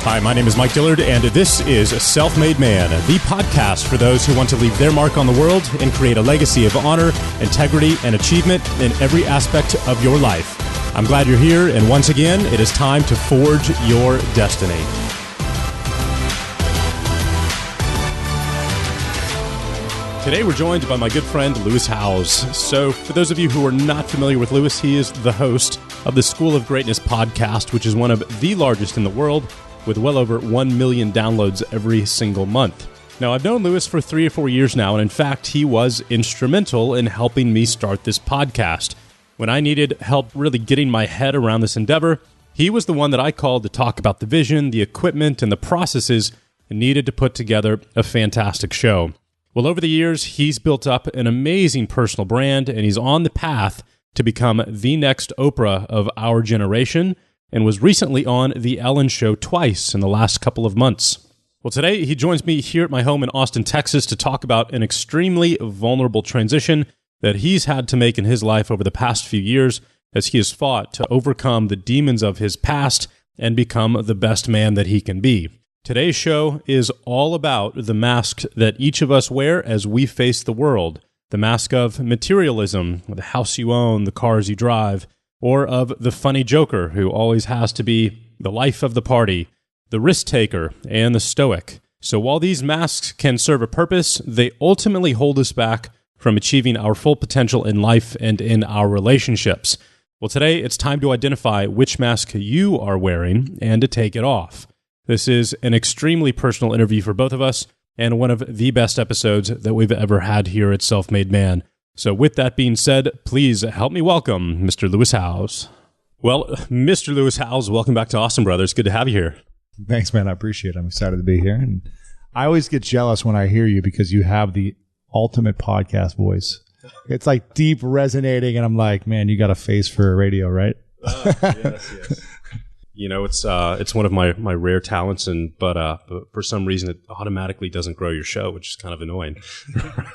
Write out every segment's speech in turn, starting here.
Hi, my name is Mike Dillard, and this is Self-Made Man, the podcast for those who want to leave their mark on the world and create a legacy of honor, integrity, and achievement in every aspect of your life. I'm glad you're here, and once again, it is time to forge your destiny. Today, we're joined by my good friend, Lewis Howes. So, for those of you who are not familiar with Lewis, he is the host of the School of Greatness podcast, which is one of the largest in the world, with well over 1 million downloads every single month. Now, I've known Lewis for 3 or 4 years now, and in fact, he was instrumental in helping me start this podcast. When I needed help really getting my head around this endeavor, he was the one that I called to talk about the vision, the equipment, and the processes needed to put together a fantastic show. Well, over the years, he's built up an amazing personal brand, and he's on the path to become the next Oprah of our generation, and was recently on The Ellen Show twice in the last couple of months. Well, today he joins me here at my home in Austin, Texas to talk about an extremely vulnerable transition that he's had to make in his life over the past few years as he has fought to overcome the demons of his past and become the best man that he can be. Today's show is all about the mask that each of us wear as we face the world. The mask of materialism, the house you own, the cars you drive, or of the funny joker who always has to be the life of the party, the risk taker, and the stoic. So while these masks can serve a purpose, they ultimately hold us back from achieving our full potential in life and in our relationships. Well, today it's time to identify which mask you are wearing and to take it off. This is an extremely personal interview for both of us and one of the best episodes that we've ever had here at Self-Made Man. So with that being said, please help me welcome Mr. Lewis Howes. Well, Mr. Lewis Howes, welcome back to Austin, brother. It's good to have you here. Thanks, man. I appreciate it. I'm excited to be here. And I always get jealous when I hear you because you have the ultimate podcast voice. It's like deep resonating, and I'm like, man, you got a face for radio, right? Yes. You know, it's one of my rare talents, but for some reason it automatically doesn't grow your show, which is kind of annoying.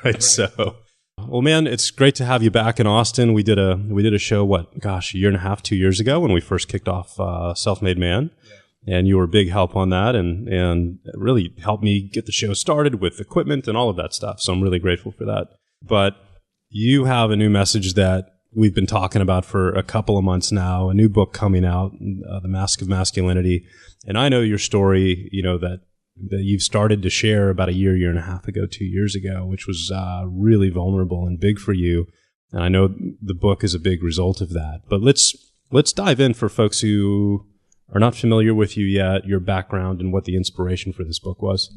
Right? So, well, man, it's great to have you back in Austin. We did a show, a year and a half, 2 years ago when we first kicked off Self-Made Man. Yeah. And you were a big help on that and really helped me get the show started with equipment and all of that stuff. So I'm really grateful for that. But you have a new message that we've been talking about for a couple of months now, a new book coming out, The Mask of Masculinity. And I know your story, that you've started to share about a year and a half ago, 2 years ago, which was really vulnerable and big for you. And I know the book is a big result of that. But let's dive in for folks who are not familiar with you yet, your background and what the inspiration for this book was.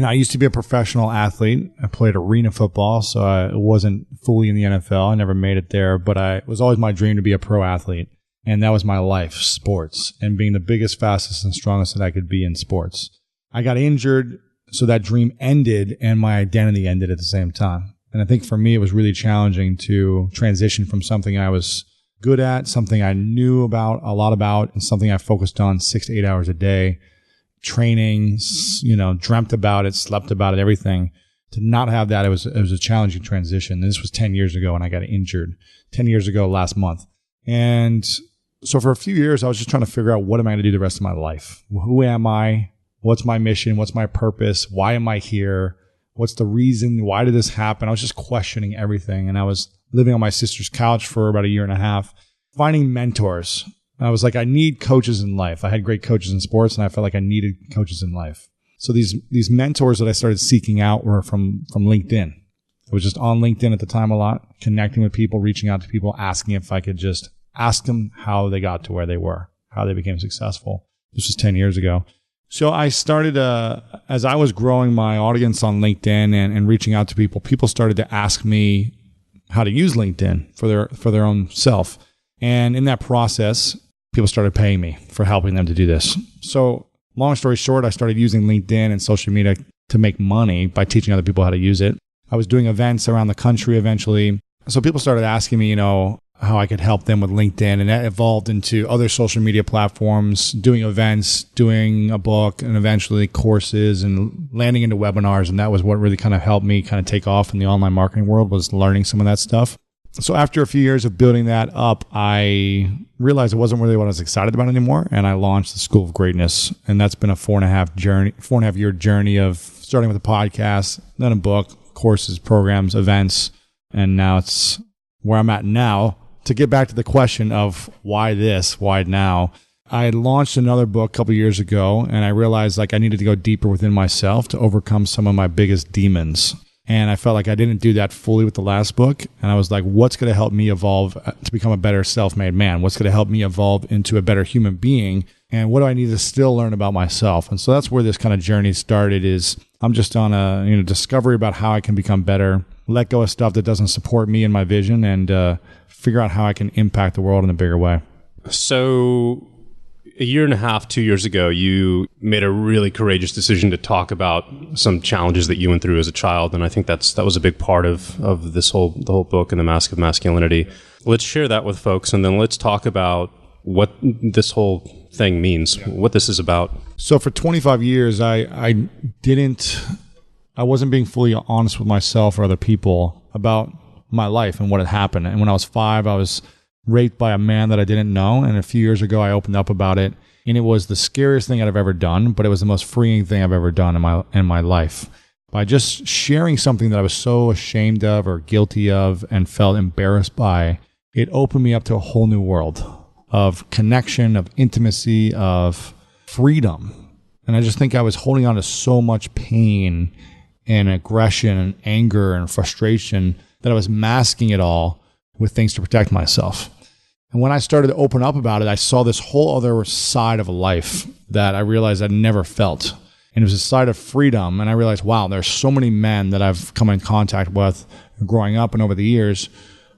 I used to be a professional athlete. I played arena football, so I wasn't fully in the NFL. I never made it there, but it was always my dream to be a pro athlete. And that was my life, sports, and being the biggest, fastest, and strongest that I could be in sports. I got injured, so that dream ended, and my identity ended at the same time. And I think for me, it was really challenging to transition from something I was good at, something I knew about, a lot about, and something I focused on 6 to 8 hours a day. Training, dreamt about it, slept about it, everything. To not have that, it was a challenging transition. And this was 10 years ago when I got injured, 10 years ago last month. And so for a few years, I was just trying to figure out, what am I going to do the rest of my life? Who am I? What's my mission? What's my purpose? Why am I here? What's the reason? Why did this happen? I was just questioning everything. And I was living on my sister's couch for about a year and a half, finding mentors. I was like, I need coaches in life. I had great coaches in sports, and I felt like I needed coaches in life. So these mentors that I started seeking out were from LinkedIn. I was just on LinkedIn at the time a lot, connecting with people, reaching out to people, asking if I could just ask them how they got to where they were, how they became successful. This was 10 years ago. So I started, as I was growing my audience on LinkedIn and reaching out to people, people started to ask me how to use LinkedIn for their own self. And in that process, people started paying me for helping them to do this. So long story short, I started using LinkedIn and social media to make money by teaching other people how to use it. I was doing events around the country eventually. So people started asking me, how I could help them with LinkedIn. And that evolved into other social media platforms, doing events, doing a book, and eventually courses and landing into webinars. And that was what really kind of helped me kind of take off in the online marketing world, was learning some of that stuff. So after a few years of building that up, I realized it wasn't really what I was excited about anymore. And I launched the School of Greatness. And that's been a 4.5 year journey of starting with a podcast, then a book, courses, programs, events. And now it's where I'm at now. To get back to the question of why this, why now, I launched another book a couple years ago, and I realized like I needed to go deeper within myself to overcome some of my biggest demons. And I felt like I didn't do that fully with the last book. And I was like, what's going to help me evolve to become a better self-made man? What's going to help me evolve into a better human being? And what do I need to still learn about myself? And so that's where this kind of journey started. Is I'm just on a discovery about how I can become better, let go of stuff that doesn't support me and my vision, and figure out how I can impact the world in a bigger way. So 1.5 2 years ago, you made a really courageous decision to talk about some challenges that you went through as a child. And I think that was a big part of the whole book and the Mask of Masculinity. Let's share that with folks. And then let's talk about what this whole thing means, what this is about. So for 25 years, I wasn't being fully honest with myself or other people about my life and what had happened. And when I was 5, I was raped by a man that I didn't know. And a few years ago, I opened up about it. And it was the scariest thing I've ever done, but it was the most freeing thing I've ever done in my life. By just sharing something that I was so ashamed of or guilty of and felt embarrassed by, it opened me up to a whole new world of connection, of intimacy, of freedom. And I just think I was holding on to so much pain and aggression and anger and frustration that I was masking it all with things to protect myself. And when I started to open up about it, I saw this whole other side of life that I realized I'd never felt. And it was a side of freedom. And I realized, wow, there's so many men that I've come in contact with growing up and over the years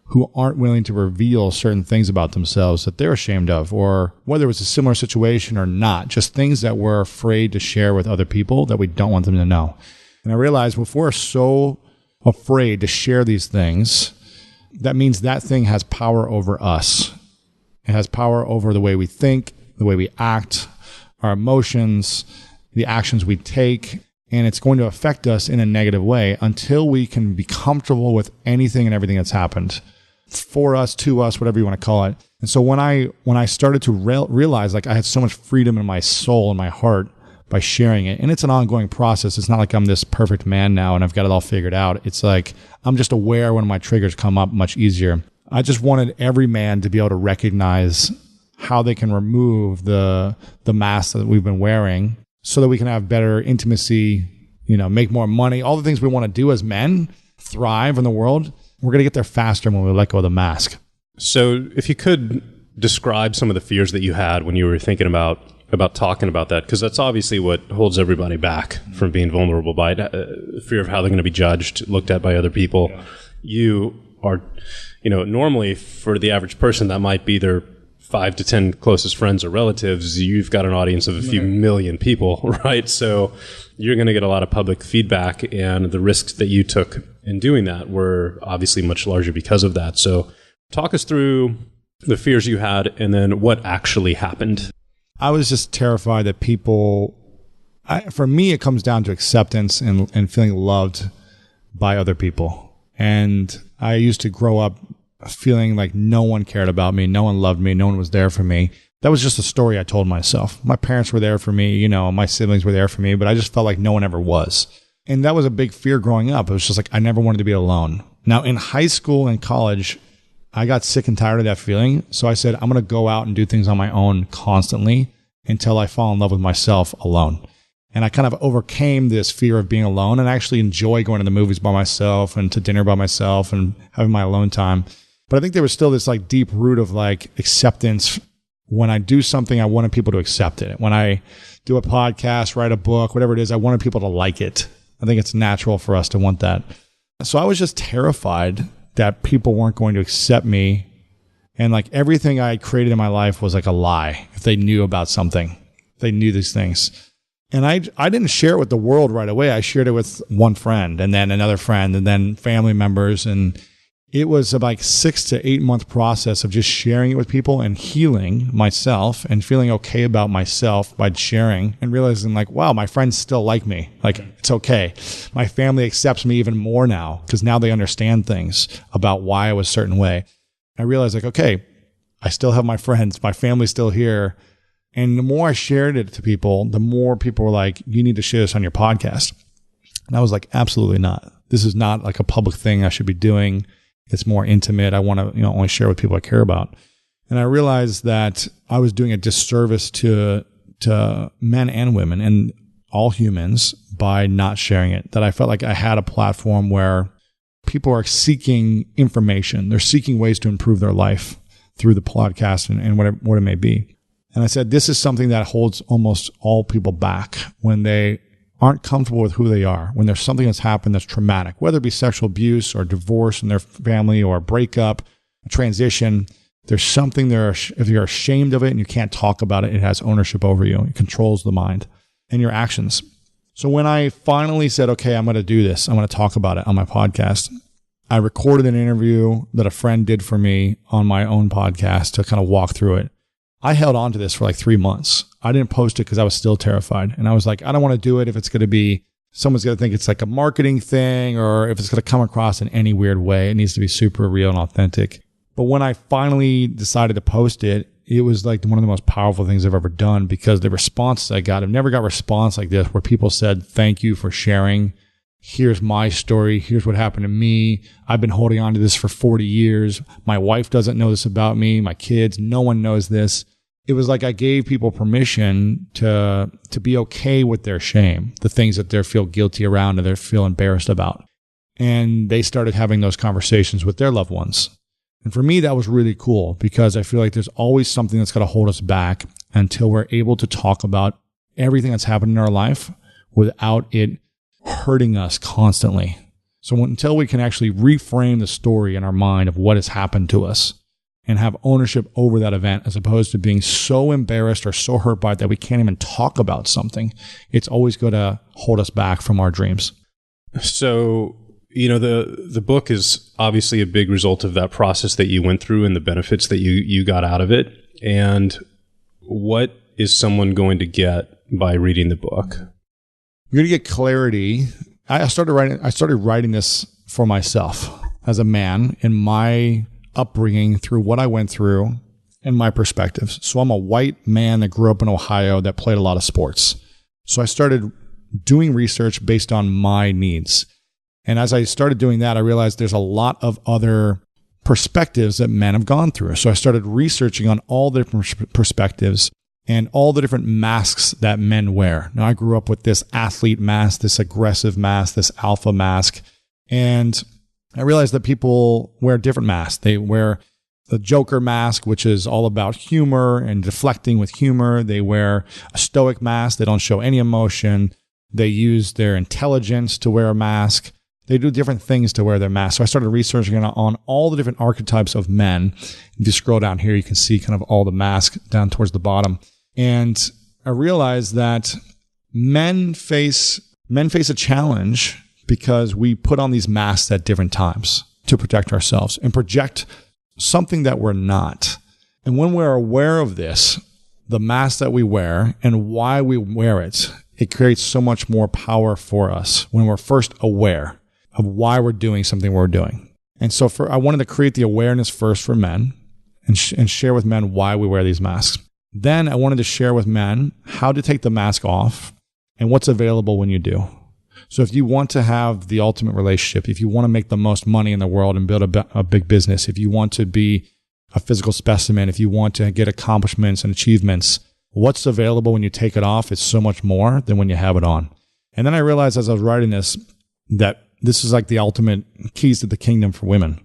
who aren't willing to reveal certain things about themselves that they're ashamed of, or whether it was a similar situation or not, just things that we're afraid to share with other people that we don't want them to know. And I realized if we're so afraid to share these things, that means that thing has power over us. It has power over the way we think, the way we act, our emotions, the actions we take, and it's going to affect us in a negative way until we can be comfortable with anything and everything that's happened for us, to us, whatever you want to call it. And so when I started to realize like I had so much freedom in my soul and my heart by sharing it, and it's an ongoing process. It's not like I'm this perfect man now and I've got it all figured out. It's like I'm just aware when my triggers come up much easier. I just wanted every man to be able to recognize how they can remove the mask that we've been wearing so that we can have better intimacy, make more money, all the things we want to do as men, thrive in the world. We're going to get there faster when we let go of the mask. So if you could describe some of the fears that you had when you were thinking about talking about that, because that's obviously what holds everybody back from being vulnerable by it. Fear of how they're going to be judged, looked at by other people. Yeah. You are, normally for the average person, that might be their 5 to 10 closest friends or relatives. You've got an audience of a few million people, right? So you're going to get a lot of public feedback, and the risks that you took in doing that were obviously much larger because of that. So talk us through the fears you had and then what actually happened. I was just terrified that for me, it comes down to acceptance and feeling loved by other people. And I used to grow up feeling like no one cared about me, no one loved me, no one was there for me. That was just a story I told myself. My parents were there for me, my siblings were there for me, but I just felt like no one ever was. And that was a big fear growing up. It was just like I never wanted to be alone. Now, in high school and college, I got sick and tired of that feeling. So I said, I'm going to go out and do things on my own constantly until I fall in love with myself alone. And I kind of overcame this fear of being alone and actually enjoy going to the movies by myself and to dinner by myself and having my alone time. But I think there was still this like deep root of like acceptance. When I do something, I wanted people to accept it. When I do a podcast, write a book, whatever it is, I wanted people to like it. I think it's natural for us to want that. So I was just terrified that people weren't going to accept me. And like everything I created in my life was like a lie if they knew about something, if they knew these things. And I didn't share it with the world right away. I shared it with one friend and then another friend and then family members. And it was a like 6 to 8 month process of just sharing it with people and healing myself and feeling okay about myself by sharing and realizing like, wow, my friends still like me. Like, it's okay. My family accepts me even more now because now they understand things about why I was a certain way. I realized like, okay, I still have my friends. My family's still here. And the more I shared it to people, the more people were like, you need to share this on your podcast. And I was like, absolutely not. This is not like a public thing I should be doing. It's more intimate. I want to, only share with people I care about. And I realized that I was doing a disservice to men and women and all humans by not sharing it. That I felt like I had a platform where people are seeking information. They're seeking ways to improve their life through the podcast and what it may be. And I said, this is something that holds almost all people back when they aren't comfortable with who they are, when there's something that's happened that's traumatic, whether it be sexual abuse or divorce in their family or a breakup, a transition. There's something there. If you're ashamed of it and you can't talk about it, it has ownership over you. It controls the mind and your actions. So when I finally said, okay, I'm going to do this, I'm going to talk about it on my podcast, I recorded an interview that a friend did for me on my own podcast to kind of walk through it. I held on to this for like 3 months. I didn't post it because I was still terrified. And I was like, I don't want to do it if it's going to be, someone's going to think it's like a marketing thing or if it's going to come across in any weird way. It needs to be super real and authentic. But when I finally decided to post it, it was like one of the most powerful things I've ever done because the responses I got, I've never got a response like this where people said, thank you for sharing. Here's my story. Here's what happened to me. I've been holding on to this for 40 years. My wife doesn't know this about me. My kids, no one knows this. It was like I gave people permission to be okay with their shame, the things that they feel guilty around and they feel embarrassed about. And they started having those conversations with their loved ones. And for me, that was really cool because I feel like there's always something that's going to hold us back until we're able to talk about everything that's happened in our life without it hurting us constantly. So until we can actually reframe the story in our mind of what has happened to us and have ownership over that event as opposed to being so embarrassed or so hurt by it that we can't even talk about something, it's always going to hold us back from our dreams. So, the book is obviously a big result of that process that you went through and the benefits that you got out of it. And what is someone going to get by reading the book? You're going to get clarity. I started writing this for myself as a man in my upbringing through what I went through and my perspectives. So I'm a white man that grew up in Ohio that played a lot of sports. So I started doing research based on my needs. And as I started doing that, I realized there's a lot of other perspectives that men have gone through. So I started researching on all the different perspectives and all the different masks that men wear. Now, I grew up with this athlete mask, this aggressive mask, this alpha mask. And I realized that people wear different masks. They wear the Joker mask, which is all about humor and deflecting with humor. They wear a Stoic mask. They don't show any emotion. They use their intelligence to wear a mask. They do different things to wear their mask. So I started researching on all the different archetypes of men. If you scroll down here, you can see kind of all the masks down towards the bottom. And I realized that men face a challenge because we put on these masks at different times to protect ourselves and project something that we're not. And when we're aware of this, the mask that we wear and why we wear it, it creates so much more power for us when we're first aware of why we're doing something we're doing. And so I wanted to create the awareness first for men and share with men why we wear these masks. Then I wanted to share with men how to take the mask off and what's available when you do. So if you want to have the ultimate relationship, if you want to make the most money in the world and build a big business, if you want to be a physical specimen, if you want to get accomplishments and achievements, what's available when you take it off is so much more than when you have it on. And then I realized as I was writing this, that this is like the ultimate keys to the kingdom for women.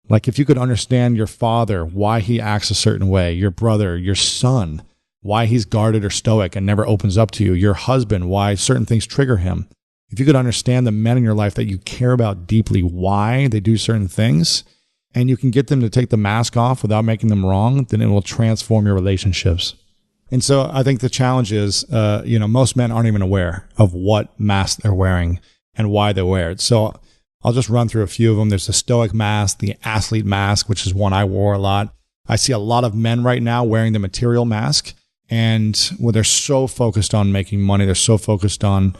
Like if you could understand your father, why he acts a certain way, your brother, your son, why he's guarded or stoic and never opens up to you, your husband, why certain things trigger him. If you could understand the men in your life that you care about deeply, why they do certain things, and you can get them to take the mask off without making them wrong, then it will transform your relationships. And so I think the challenge is, most men aren't even aware of what mask they're wearing and why they wear it. So I'll just run through a few of them. There's the Stoic Mask, the Athlete Mask, which is one I wore a lot. I see a lot of men right now wearing the Material Mask. And where they're so focused on making money, they're so focused on,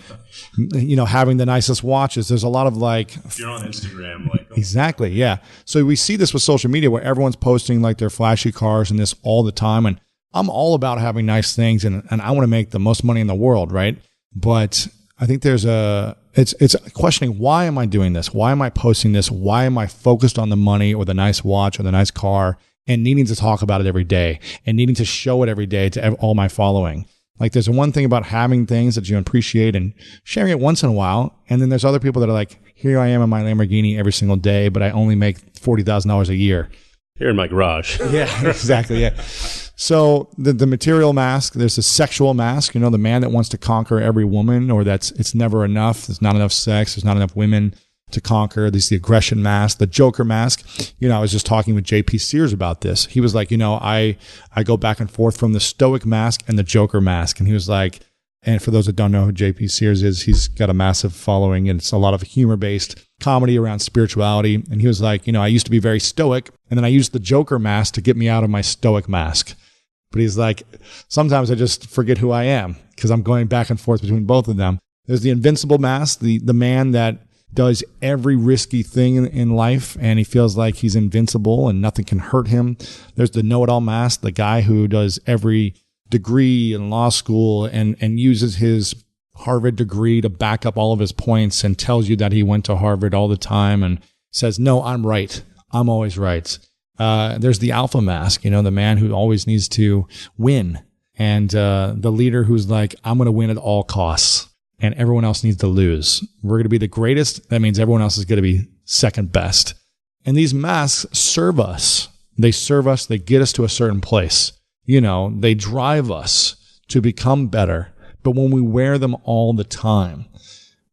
having the nicest watches. There's a lot of if you're on Instagram, exactly, yeah. So we see this with social media where everyone's posting like their flashy cars and this all the time. And I'm all about having nice things, and I want to make the most money in the world, right? But I think it's questioning, why am I doing this? Why am I posting this? Why am I focused on the money or the nice watch or the nice car? And needing to talk about it every day and needing to show it every day to all my following. Like, there's one thing about having things that you appreciate and sharing it once in a while. And then there's other people that are like, here I am in my Lamborghini every single day, but I only make $40,000 a year. Here in my garage. Yeah, exactly. Yeah. So the Material Mask, there's the Sexual Mask, the man that wants to conquer every woman, or it's never enough. There's not enough sex. There's not enough women to conquer. There's the Aggression Mask, the Joker Mask. I was just talking with JP Sears about this. He was like, I go back and forth from the Stoic Mask and the Joker Mask. And he was like, and for those that don't know who JP Sears is, he's got a massive following, and it's a lot of humor-based comedy around spirituality. And he was like, I used to be very stoic, and then I used the Joker Mask to get me out of my Stoic Mask. But he's like, sometimes I just forget who I am because I'm going back and forth between both of them. There's the Invincible Mask, the man that does every risky thing in life, and he feels like he's invincible and nothing can hurt him. There's the Know-It-All Mask, the guy who does every degree in law school and uses his Harvard degree to back up all of his points and tells you that he went to Harvard all the time and says, no, I'm right. I'm always right. There's the Alpha Mask, the man who always needs to win, and the leader who's like, I'm going to win at all costs. And everyone else needs to lose. We're going to be the greatest. That means everyone else is going to be second best. And these masks serve us. They serve us. They get us to a certain place. They drive us to become better. But when we wear them all the time,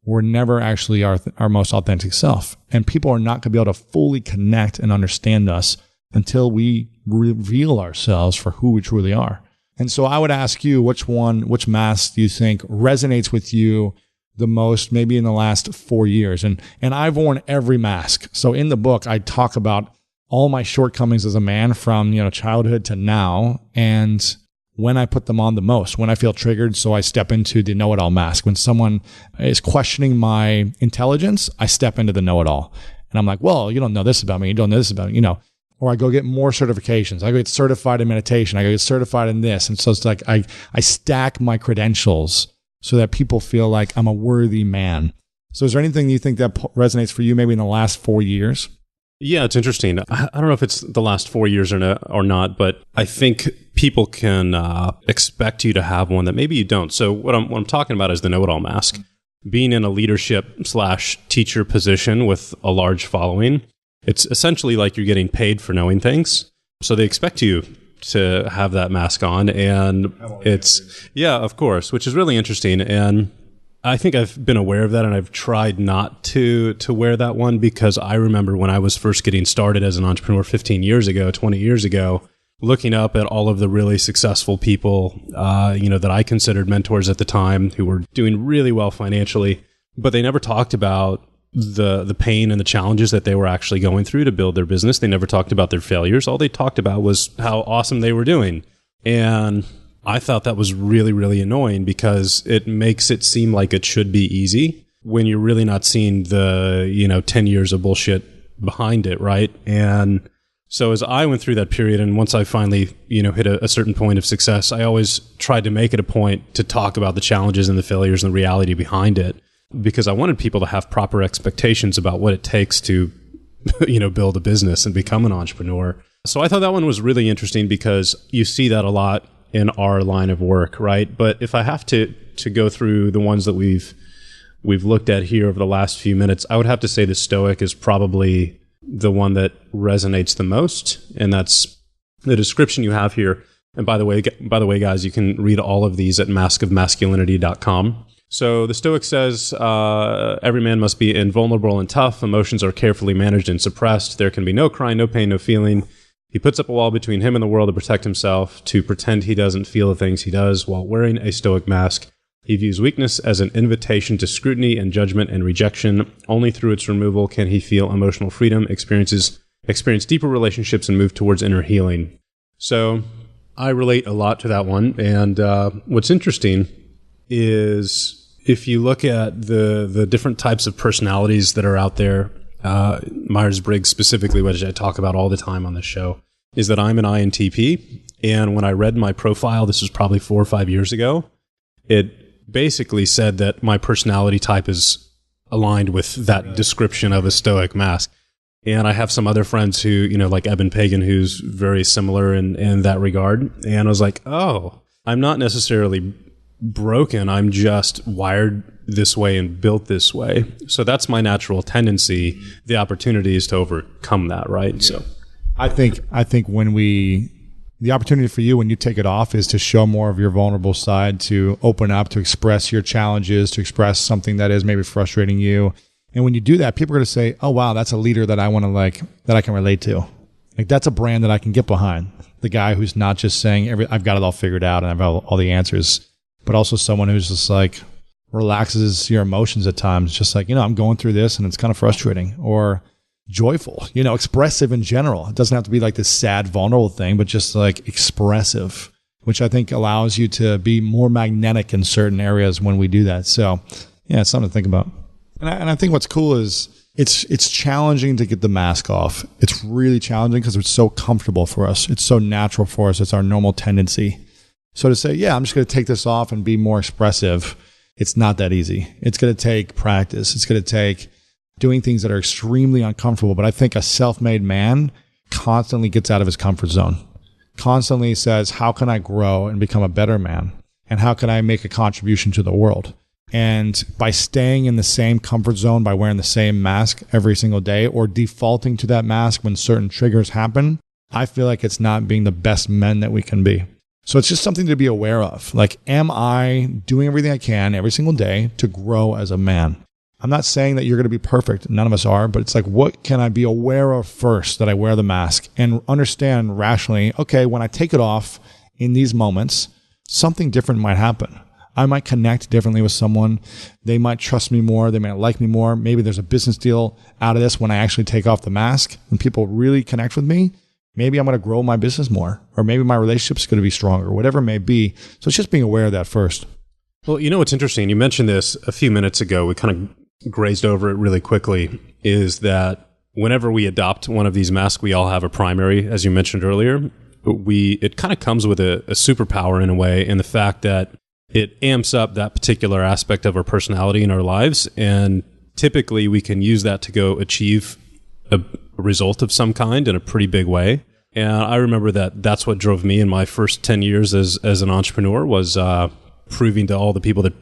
we're never actually our most authentic self. And people are not going to be able to fully connect and understand us until we reveal ourselves for who we truly are. And so I would ask you, which mask do you think resonates with you the most, maybe in the last 4 years? And I've worn every mask. So in the book, I talk about all my shortcomings as a man from, childhood to now, and when I put them on the most, when I feel triggered. So I step into the Know-It-All Mask. When someone is questioning my intelligence, I step into the Know-It-All. And I'm like, well, you don't know this about me. You don't know this about me, Or I go get more certifications. I go get certified in meditation. I go get certified in this. And so it's like I stack my credentials so that people feel like I'm a worthy man. So is there anything you think that resonates for you maybe in the last 4 years? Yeah, it's interesting. I don't know if it's the last 4 years or not, but I think people can expect you to have one that maybe you don't. So what I'm talking about is the Know-It-All Mask. Being in a leadership/teacher position with a large following, it's essentially like you're getting paid for knowing things. So they expect you to have that mask on, and of course, which is really interesting. And I think I've been aware of that, and I've tried not to wear that one, because I remember when I was first getting started as an entrepreneur 15 years ago, 20 years ago, looking up at all of the really successful people, that I considered mentors at the time, who were doing really well financially, but they never talked about the pain and the challenges that they were actually going through to build their business. They never talked about their failures. All they talked about was how awesome they were doing. And I thought that was really, really annoying, because it makes it seem like it should be easy when you're really not seeing the, 10 years of bullshit behind it, right? And so as I went through that period, and once I finally, hit a certain point of success, I always tried to make it a point to talk about the challenges and the failures and the reality behind it, because I wanted people to have proper expectations about what it takes to, build a business and become an entrepreneur. So I thought that one was really interesting, because you see that a lot in our line of work, right? But if I have to go through the ones that we've looked at here over the last few minutes, I would have to say the Stoic is probably the one that resonates the most, and that's the description you have here. And by the way, guys, you can read all of these at maskofmasculinity.com. So the Stoic says, every man must be invulnerable and tough. Emotions are carefully managed and suppressed. There can be no crying, no pain, no feeling. He puts up a wall between him and the world to protect himself, to pretend he doesn't feel the things he does, while wearing a Stoic mask. He views weakness as an invitation to scrutiny and judgment and rejection. Only through its removal can he feel emotional freedom, experience deeper relationships, and move towards inner healing. So I relate a lot to that one. And what's interesting is if you look at the different types of personalities that are out there, Myers-Briggs specifically, which I talk about all the time on this show, is that I'm an INTP. And when I read my profile, this was probably 4 or 5 years ago, it basically said that my personality type is aligned with that description of a Stoic Mask. And I have some other friends who, like Eben Pagan, who's very similar in that regard. And I was like, oh, I'm not necessarily broken. I'm just wired this way and built this way. So that's my natural tendency. The opportunity is to overcome that, right? Yeah. So I think the opportunity for you when you take it off is to show more of your vulnerable side, to open up, to express your challenges, to express something that is maybe frustrating you. And when you do that, people are going to say, oh, wow, that's a leader that I want to that I can relate to. Like, that's a brand that I can get behind. The guy who's not just saying, I've got it all figured out and I've got all the answers, but also someone who's just like relaxes your emotions at times. Just like, I'm going through this and it's kind of frustrating, or joyful, expressive in general. It doesn't have to be like this sad, vulnerable thing, but just like expressive, which I think allows you to be more magnetic in certain areas when we do that. So yeah, it's something to think about. And I think what's cool is it's challenging to get the mask off. It's really challenging because it's so comfortable for us. It's so natural for us. It's our normal tendency. So to say, yeah, I'm just going to take this off and be more expressive, it's not that easy. It's going to take practice. It's going to take doing things that are extremely uncomfortable. But I think a self-made man constantly gets out of his comfort zone, constantly says, how can I grow and become a better man? And how can I make a contribution to the world? And by staying in the same comfort zone, by wearing the same mask every single day, or defaulting to that mask when certain triggers happen, I feel like it's not being the best men that we can be. So it's just something to be aware of. Like, am I doing everything I can every single day to grow as a man? I'm not saying that you're going to be perfect. None of us are, but it's like, what can I be aware of first that I wear the mask, and understand rationally, okay, when I take it off in these moments, something different might happen. I might connect differently with someone. They might trust me more. They might like me more. Maybe there's a business deal out of this when I actually take off the mask and people really connect with me. Maybe I'm going to grow my business more, or maybe my relationship's going to be stronger, whatever it may be. So it's just being aware of that first. Well, what's interesting, you mentioned this a few minutes ago. We kind of grazed over it really quickly, is that whenever we adopt one of these masks, we all have a primary, as you mentioned earlier. It kind of comes with a superpower in a way, in the fact that it amps up that particular aspect of our personality in our lives. And typically we can use that to go achieve a result of some kind in a pretty big way. And I remember that's what drove me in my first 10 years as an entrepreneur, was proving to all the people that,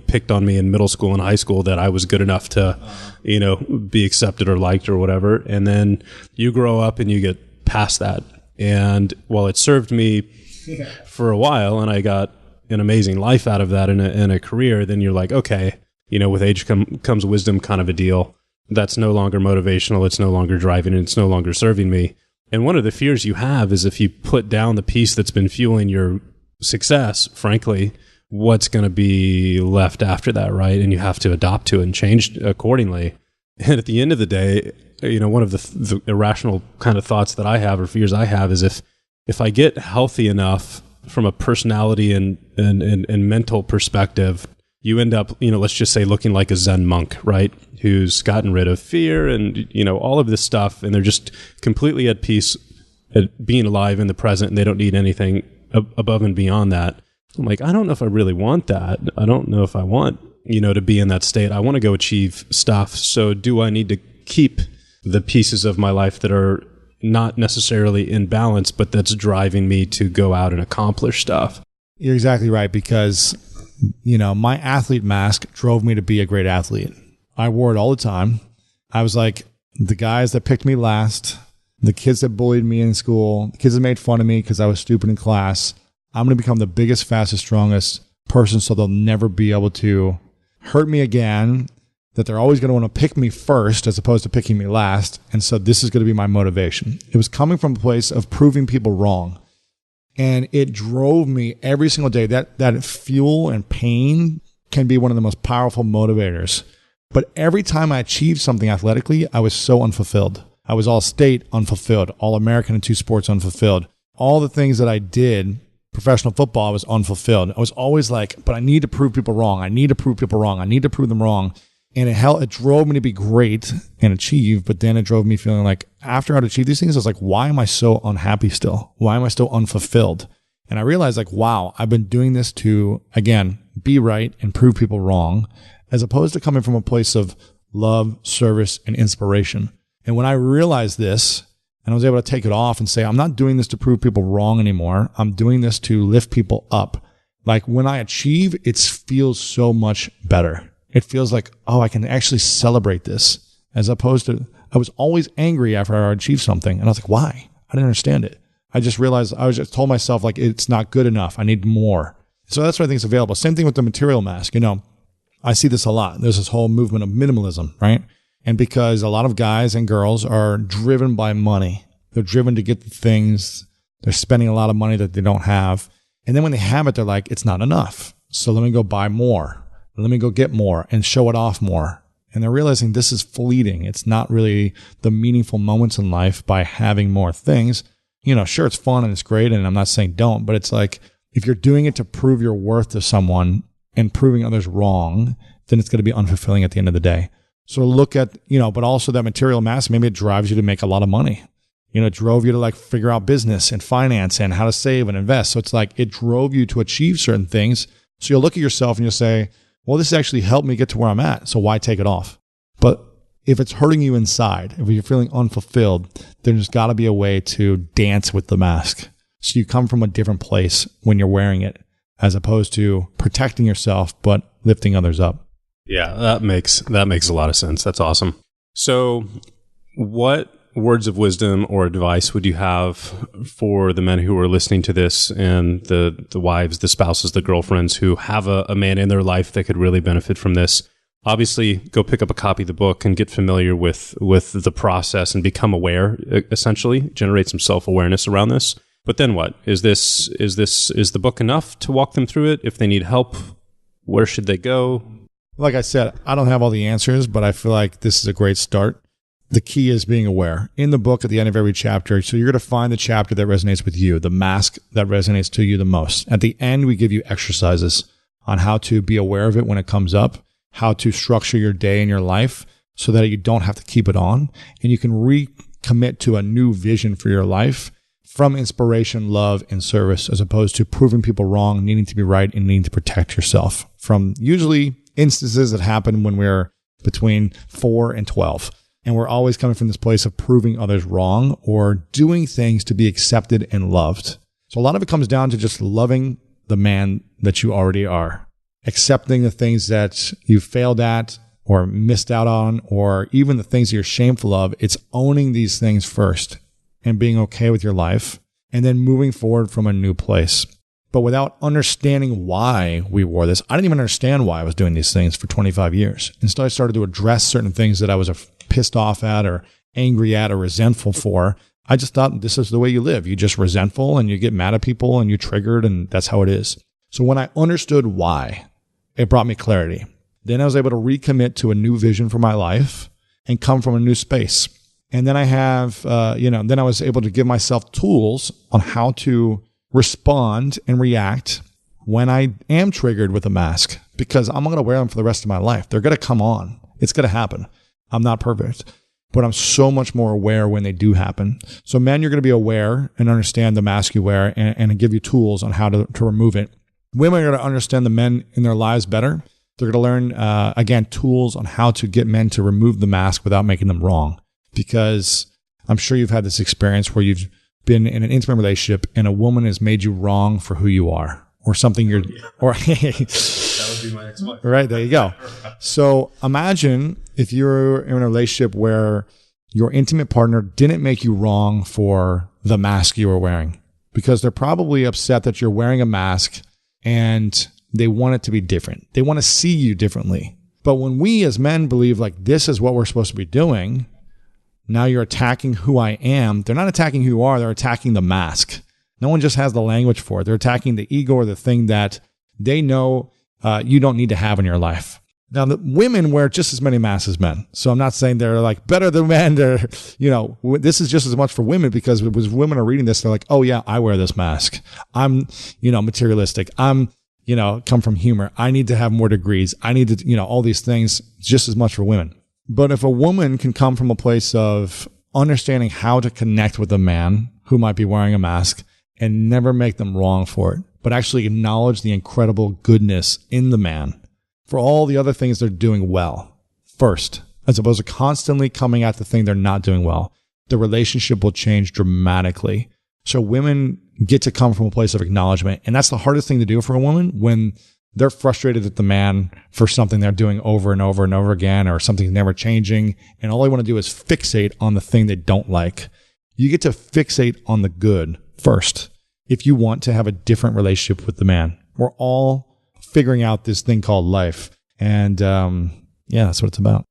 picked on me in middle school and high school that I was good enough to, be accepted or liked or whatever. And then you grow up and you get past that. And while it served me for a while and I got an amazing life out of that in a career, then you're like, okay, with age comes wisdom, kind of a deal. That's no longer motivational. It's no longer driving, and it's no longer serving me. And one of the fears you have is, if you put down the piece that's been fueling your success, frankly, what's going to be left after that, right? And you have to adapt to it and change accordingly. And at the end of the day, one of the irrational kind of thoughts that I have, or fears I have, is if I get healthy enough from a personality and mental perspective, you end up, let's just say, looking like a Zen monk, right? Who's gotten rid of fear and, all of this stuff. And they're just completely at peace at being alive in the present, and they don't need anything above and beyond that. I'm like, I don't know if I really want that. I don't know if I want, to be in that state. I want to go achieve stuff. So do I need to keep the pieces of my life that are not necessarily in balance, but that's driving me to go out and accomplish stuff? You're exactly right, because, my athlete mask drove me to be a great athlete. I wore it all the time. I was like, the guys that picked me last, the kids that bullied me in school, the kids that made fun of me because I was stupid in class, I'm going to become the biggest, fastest, strongest person, so they'll never be able to hurt me again, that they're always going to want to pick me first as opposed to picking me last. And so this is going to be my motivation. It was coming from a place of proving people wrong. And it drove me every single day. That fuel and pain can be one of the most powerful motivators. But every time I achieved something athletically, I was so unfulfilled. I was all state unfulfilled, all American in 2 sports unfulfilled. All the things that I did, professional football, I was unfulfilled. I was always like, but I need to prove people wrong. I need to prove people wrong. I need to prove them wrong. And it drove me to be great and achieve, but then it drove me feeling like after I'd achieved these things, I was like, why am I so unhappy still? Why am I still unfulfilled? And I realized like, wow, I've been doing this to, again, be right and prove people wrong, as opposed to coming from a place of love, service, and inspiration. And when I realized this, and I was able to take it off and say, I'm not doing this to prove people wrong anymore. I'm doing this to lift people up. Like when I achieve, it feels so much better. It feels like, oh, I can actually celebrate this, as opposed to, I was always angry after I achieved something. And I was like, why? I didn't understand it. I just realized, I was just told myself like, it's not good enough. I need more. So that's what I think is available. Same thing with the material mask. I see this a lot. There's this whole movement of minimalism, right? And because a lot of guys and girls are driven by money, they're driven to get the things, they're spending a lot of money that they don't have. And then when they have it, they're like, it's not enough. So let me go buy more. Let me go get more and show it off more. And they're realizing this is fleeting. It's not really the meaningful moments in life by having more things. Sure, it's fun and it's great. And I'm not saying don't, but it's like, if you're doing it to prove your worth to someone and proving others wrong, then it's going to be unfulfilling at the end of the day. So look at, but also that material mass, maybe it drives you to make a lot of money. It drove you to like figure out business and finance and how to save and invest. So it's like it drove you to achieve certain things. So you'll look at yourself and you'll say, well, this actually helped me get to where I'm at. So why take it off? But if it's hurting you inside, if you're feeling unfulfilled, then there's got to be a way to dance with the mask. So you come from a different place when you're wearing it, as opposed to protecting yourself, but lifting others up. Yeah, that makes a lot of sense. That's awesome. So what words of wisdom or advice would you have for the men who are listening to this, and the wives, the spouses, the girlfriends who have a man in their life that could really benefit from this? Obviously, go pick up a copy of the book and get familiar with the process and become aware, essentially, generate some self-awareness around this. But then what? Is the book enough to walk them through it? If they need help, where should they go? Like I said, I don't have all the answers, but I feel like this is a great start. The key is being aware. In the book, at the end of every chapter, so you're going to find the chapter that resonates with you, the mask that resonates to you the most. At the end, we give you exercises on how to be aware of it when it comes up, how to structure your day and your life so that you don't have to keep it on, and you can recommit to a new vision for your life from inspiration, love, and service, as opposed to proving people wrong, needing to be right, and needing to protect yourself from usually instances that happen when we're between 4 and 12. And we're always coming from this place of proving others wrong or doing things to be accepted and loved. So a lot of it comes down to just loving the man that you already are, accepting the things that you failed at or missed out on, or even the things that you're shameful of. It's owning these things first and being okay with your life, and then moving forward from a new place. But without understanding why we wore this, I didn't even understand why I was doing these things for 25 years. Instead, I started to address certain things that I was pissed off at or angry at or resentful for. I just thought this is the way you live. You just resentful and you get mad at people and you're triggered, and that's how it is. So when I understood why, it brought me clarity. Then I was able to recommit to a new vision for my life and come from a new space. And then then I was able to give myself tools on how to respond and react when I am triggered with a mask, because I'm going to wear them for the rest of my life. They're going to come on. It's going to happen. I'm not perfect, but I'm so much more aware when they do happen. So men, you're going to be aware and understand the mask you wear and give you tools on how to remove it. Women are going to understand the men in their lives better. They're going to learn, again, tools on how to get men to remove the mask without making them wrong. Because I'm sure you've had this experience where you've been in an intimate relationship and a woman has made you wrong for who you are, or something or That would be my next one. Right, there you go. So imagine if you're in a relationship where your intimate partner didn't make you wrong for the mask you were wearing, because they're probably upset that you're wearing a mask and they want it to be different. They want to see you differently. But when we as men believe like this is what we're supposed to be doing, now you're attacking who I am. They're not attacking who you are. They're attacking the mask. No one just has the language for it. They're attacking the ego or the thing that they know you don't need to have in your life. Now, the women wear just as many masks as men. So I'm not saying they're like better than men. They're, this is just as much for women, because as women are reading this, they're like, oh yeah, I wear this mask. I'm, materialistic. I'm, come from humor. I need to have more degrees. I need to, all these things, just as much for women. But if a woman can come from a place of understanding how to connect with a man who might be wearing a mask and never make them wrong for it, but actually acknowledge the incredible goodness in the man for all the other things they're doing well first, as opposed to constantly coming at the thing they're not doing well, the relationship will change dramatically. So women get to come from a place of acknowledgement. And that's the hardest thing to do for a woman when they're frustrated at the man for something they're doing over and over and over again, or something's never changing. And all they want to do is fixate on the thing they don't like. You get to fixate on the good first if you want to have a different relationship with the man. We're all figuring out this thing called life. And that's what it's about.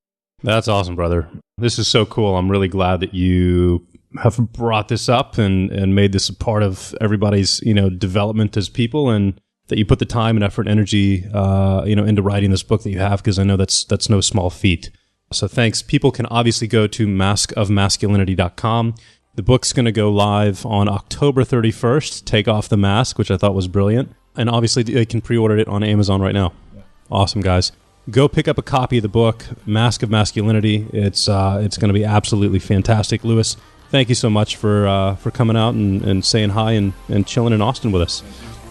That's awesome, brother. This is so cool. I'm really glad that you have brought this up and made this a part of everybody's, development as people, and that you put the time and effort and energy, into writing this book that you have, because I know that's no small feat. So thanks. People can obviously go to maskofmasculinity.com. The book's going to go live on October 31st, Take Off the Mask, which I thought was brilliant. And obviously, they can pre-order it on Amazon right now. Awesome, guys. Go pick up a copy of the book, Mask of Masculinity. It's going to be absolutely fantastic. Lewis, thank you so much for coming out and saying hi and chilling in Austin with us.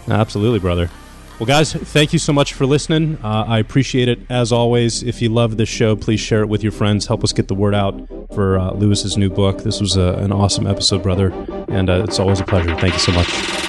Absolutely, brother. Well, guys, thank you so much for listening. I appreciate it, as always. If you love this show, please share it with your friends. Help us get the word out for Lewis's new book. This was an awesome episode, brother, and it's always a pleasure. Thank you so much.